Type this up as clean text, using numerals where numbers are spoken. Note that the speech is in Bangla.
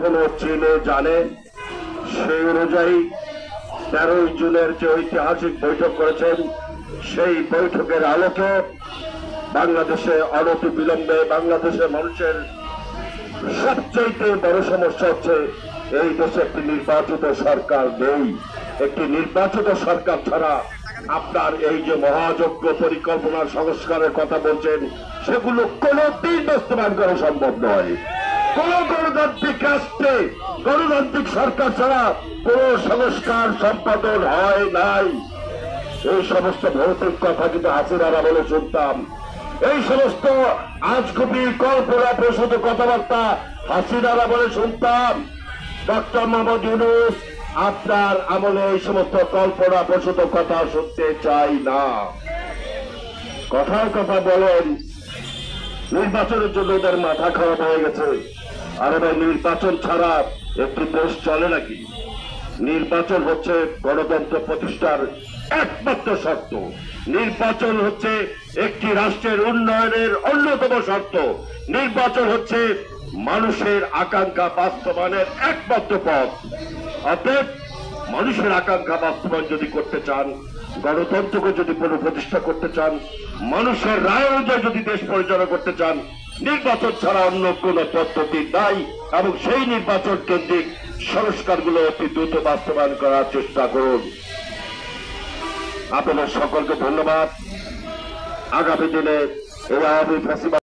এখনো চিনে জানে। সেই অনুযায়ী 13 জুনের যে ঐতিহাসিক বৈঠক করেছেন, সেই বৈঠকের আলোকে বাংলাদেশে অনতি বিলম্বে বাংলাদেশের মানুষের সবচেয়ে বড় সমস্যা হচ্ছে এই দেশে একটি নির্বাচিত সরকার নেই। একটি নির্বাচিত সরকার ছাড়া আপনার এই যে মহাযজ্ঞ পরিকল্পনা সংস্কারের কথা বলছেন, সেগুলো কোনোদিন বাস্তবায়ন করা সম্ভব নয়। কোন গণতান্ত্রিক রাষ্ট্রে গণতান্ত্রিক সরকার ছাড়া কোন সংস্কার সম্পাদন হয় নাই। এই সমস্ত ভৌতিক কথা কিন্তু হাসিনারা বলে শুনতাম। এই সমস্ত আজগুবি কল্পনা প্রসূত কথাবার্তা হাসিনারা বলে শুনতাম। ডক্টর মোহাম্মদ ইউনূস আপনার আমলে এই সমস্ত কল্পনা প্রসূত কথা শুনতে চাই না। কথার কথা বলেন নির্বাচনের জন্য ওদের মাথা খারাপ হয়ে গেছে। আরে ভাই, নির্বাচন ছাড়া একটি দেশ চলে নাকি? নির্বাচন হচ্ছে গণতন্ত্র প্রতিষ্ঠার একমাত্র শর্ত। নির্বাচন হচ্ছে একটি রাষ্ট্রের উন্নয়নের অন্যতম শর্ত। নির্বাচন হচ্ছে মানুষের আকাঙ্ক্ষা বাস্তবায়নের একমাত্র পথ। অতএব মানুষের আকাঙ্ক্ষা বাস্তবায়ন যদি করতে চান, গণতন্ত্রকে যদি পুনঃপ্রতিষ্ঠা করতে চান, মানুষের রায় অনুযায়ী যদি দেশ পরিচালনা করতে চান, নির্বাচন ছাড়া অন্য কোন পদ্ধতি নাই। এবং সেই নির্বাচন কেন্দ্রিক সংস্কারগুলো অতি দ্রুত বাস্তবায়ন করার চেষ্টা করুন। আপনাদের সকলকে ধন্যবাদ। আগামী দিনে এই আওয়ামী ফ্যাসিবাদ